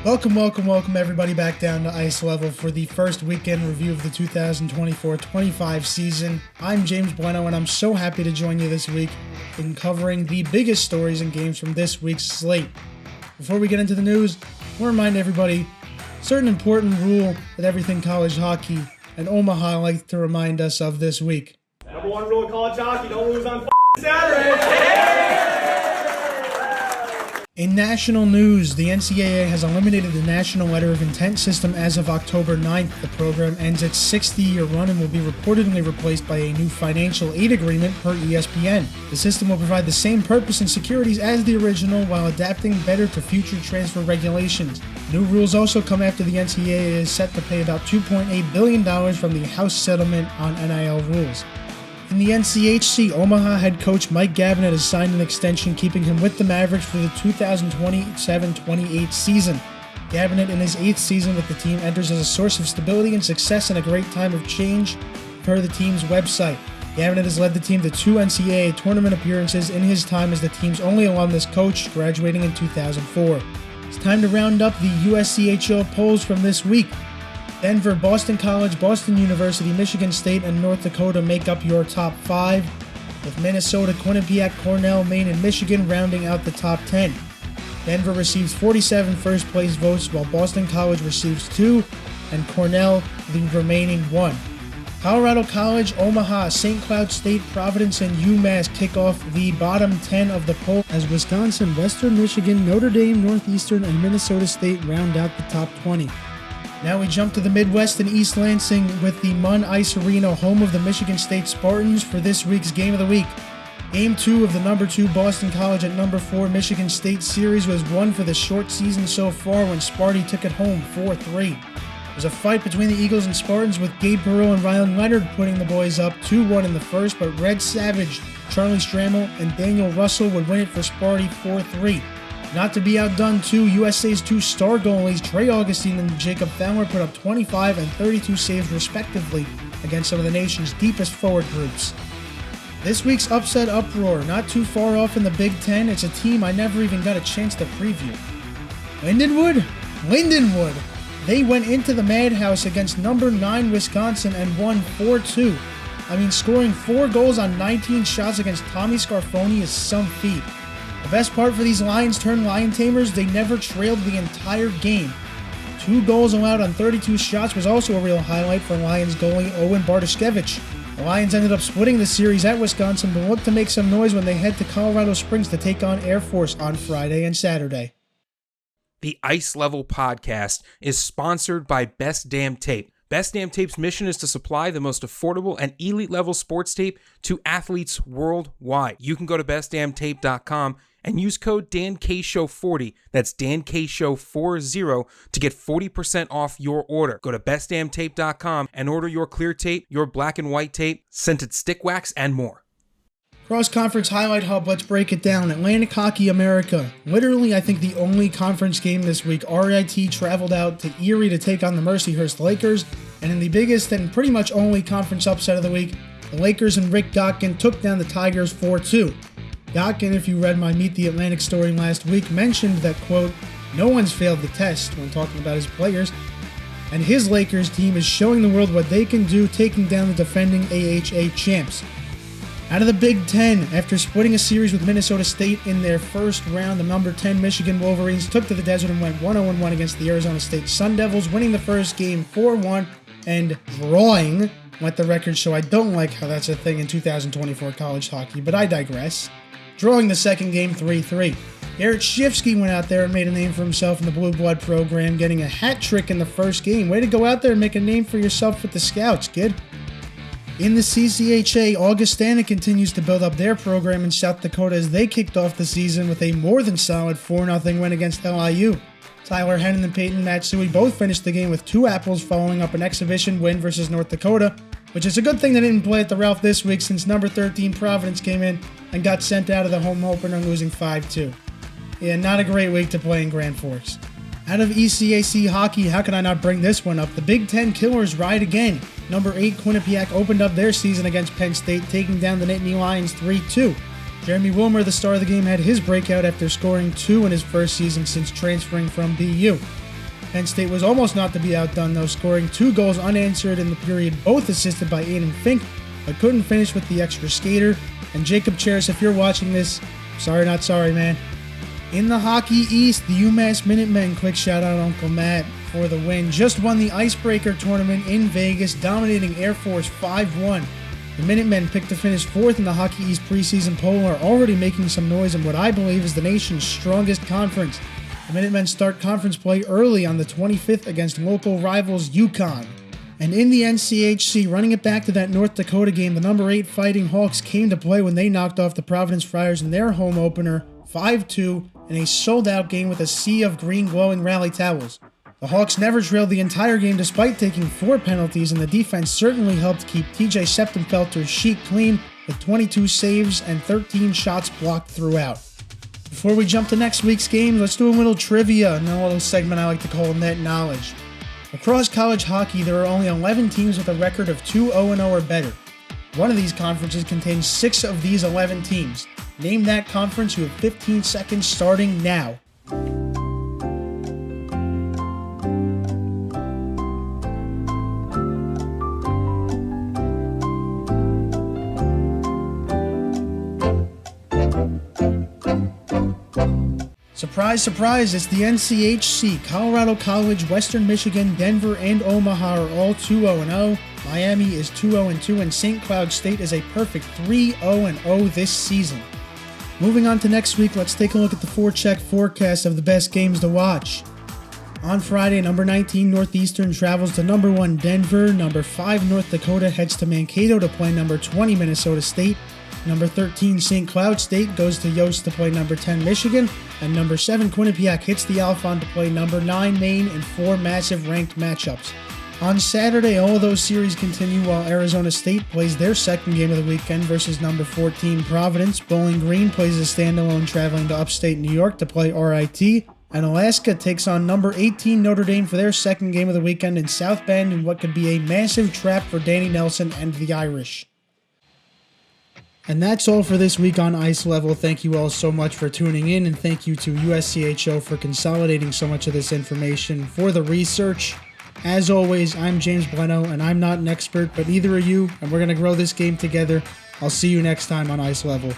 Welcome everybody back down to ice level for the first weekend review of the 2024-25 season. I'm James Blennau and I'm so happy to join you this week in covering the biggest stories and games from this week's slate. Before we get into the news, I want to remind everybody a certain important rule that everything college hockey and Omaha like to remind us of this week. Number one rule of college hockey, don't lose on Saturday. In national news, the NCAA has eliminated the National Letter of Intent system as of October 9th. The program ends its 60-year run and will be reportedly replaced by a new financial aid agreement per ESPN. The system will provide the same purpose and securities as the original while adapting better to future transfer regulations. New rules also come after the NCAA is set to pay about $2.8 billion from the House settlement on NIL rules. In the NCHC, Omaha head coach Mike Gabinet has signed an extension keeping him with the Mavericks for the 2027-28 season. Gabinet, in his 8th season with the team, enters as a source of stability and success in a great time of change, per the team's website. Gabinet has led the team to 2 NCAA tournament appearances in his time as the team's only alumnus coach, graduating in 2004. It's time to round up the USCHO polls from this week. Denver, Boston College, Boston University, Michigan State, and North Dakota make up your top 5, with Minnesota, Quinnipiac, Cornell, Maine, and Michigan rounding out the top 10. Denver receives 47 first-place votes, while Boston College receives 2, and Cornell the remaining 1. Colorado College, Omaha, St. Cloud State, Providence, and UMass kick off the bottom 10 of the poll as Wisconsin, Western Michigan, Notre Dame, Northeastern, and Minnesota State round out the top 20. Now we jump to the Midwest and East Lansing with the Munn Ice Arena, home of the Michigan State Spartans, for this week's Game of the Week. Game 2 of the number 2 Boston College at number 4 Michigan State series was won for the short season so far when Sparty took it home 4-3. There was a fight between the Eagles and Spartans with Gabe Perreault and Ryan Leonard putting the boys up 2-1 in the first, but Red Savage, Charlie Strammel, and Daniel Russell would win it for Sparty 4-3. Not to be outdone, too, USA's 2 star goalies, Trey Augustine and Jacob Fowler, put up 25 and 32 saves respectively against some of the nation's deepest forward groups. This week's upset Uproar, not too far off in the Big Ten. It's a team I never even got a chance to preview. Lindenwood. They went into the madhouse against number 9 Wisconsin and won 4-2. Scoring 4 goals on 19 shots against Tommy Scarfoni is some feat. The best part for these Lions-turned-Lion Tamers, they never trailed the entire game. 2 goals allowed on 32 shots was also a real highlight for Lions goalie Owen Bartoszewicz. The Lions ended up splitting the series at Wisconsin, but look to make some noise when they head to Colorado Springs to take on Air Force on Friday and Saturday. The Ice Level Podcast is sponsored by Best Damn Tape. Best Damn Tape's mission is to supply the most affordable and elite-level sports tape to athletes worldwide. You can go to bestdamntape.com and use code DanKShow40, that's DanKShow40, to get 40% off your order. Go to bestdamntape.com and order your clear tape, your black and white tape, scented stick wax, and more. Cross-conference highlight hub, let's break it down. Atlantic Hockey America. Literally, I think the only conference game this week. RIT traveled out to Erie to take on the Mercyhurst Lakers. And in the biggest and pretty much only conference upset of the week, the Lakers and Rick Gotkin took down the Tigers 4-2. Gotkin, if you read my Meet the Atlantic story last week, mentioned that, quote, no one's failed the test when talking about his players. And his Lakers team is showing the world what they can do, taking down the defending AHA champs. Out of the Big Ten, after splitting a series with Minnesota State in their first round, the number 10 Michigan Wolverines took to the desert and went 1-0-1 against the Arizona State Sun Devils, winning the first game 4-1 and drawing, let the record show I don't like how that's a thing in 2024 college hockey, but I digress. Drawing the second game 3-3. Garrett Shifsky went out there and made a name for himself in the Blue Blood program, getting a hat trick in the first game. Way to go out there and make a name for yourself with the Scouts, kid. In the CCHA, Augustana continues to build up their program in South Dakota as they kicked off the season with a more than solid 4-0 win against LIU. Tyler Hennon and Peyton Matsui both finished the game with 2 apples following up an exhibition win versus North Dakota, which is a good thing they didn't play at the Ralph this week since number 13 Providence came in and got sent out of the home opener losing 5-2. Yeah, not a great week to play in Grand Forks. Out of ECAC hockey, how can I not bring this one up? The Big Ten Killers ride again. Number 8 Quinnipiac opened up their season against Penn State, taking down the Nittany Lions 3-2. Jeremy Wilmer, the star of the game, had his breakout after scoring 2 in his first season since transferring from BU. Penn State was almost not to be outdone though, scoring 2 goals unanswered in the period, both assisted by Aiden Fink, but couldn't finish with the extra skater. And Jacob Cheris, if you're watching this, sorry not sorry, man. In the Hockey East, the UMass Minutemen, quick shout out Uncle Matt for the win, just won the Icebreaker tournament in Vegas, dominating Air Force 5-1. The Minutemen picked to finish 4th in the Hockey East preseason poll and are already making some noise in what I believe is the nation's strongest conference. The Minutemen start conference play early on the 25th against local rivals UConn. And in the NCHC, running it back to that North Dakota game, the number 8 Fighting Hawks came to play when they knocked off the Providence Friars in their home opener 5-2 in a sold-out game with a sea of green glowing rally towels. The Hawks never trailed the entire game despite taking 4 penalties, and the defense certainly helped keep TJ Septenfelter's sheet clean with 22 saves and 13 shots blocked throughout. Before we jump to next week's game, let's do a little trivia, and a little segment I like to call Net Knowledge. Across college hockey, there are only 11 teams with a record of 2-0-0 or better. One of these conferences contains 6 of these 11 teams. Name that conference. You have 15 seconds starting now. Surprise, surprise, it's the NCHC. Colorado College, Western Michigan, Denver, and Omaha are all 2-0-0. Miami is 2-0-2, and St. Cloud State is a perfect 3-0-0 this season. Moving on to next week, let's take a look at the Forecheck Forecast of the best games to watch. On Friday, number 19 Northeastern travels to number 1 Denver. Number 5 North Dakota heads to Mankato to play number 20 Minnesota State. Number 13 St. Cloud State goes to Yost to play number 10 Michigan. And number 7 Quinnipiac hits the Alphon to play number 9 Maine in 4 massive ranked matchups. On Saturday, all of those series continue while Arizona State plays their second game of the weekend versus number 14 Providence. Bowling Green plays a standalone traveling to upstate New York to play RIT. And Alaska takes on number 18 Notre Dame for their second game of the weekend in South Bend in what could be a massive trap for Danny Nelson and the Irish. And that's all for this week on Ice Level. Thank you all so much for tuning in, and thank you to USCHO for consolidating so much of this information for the research. As always, I'm James Blennau, and I'm not an expert, but neither are you, and we're going to grow this game together. I'll see you next time on Ice Level.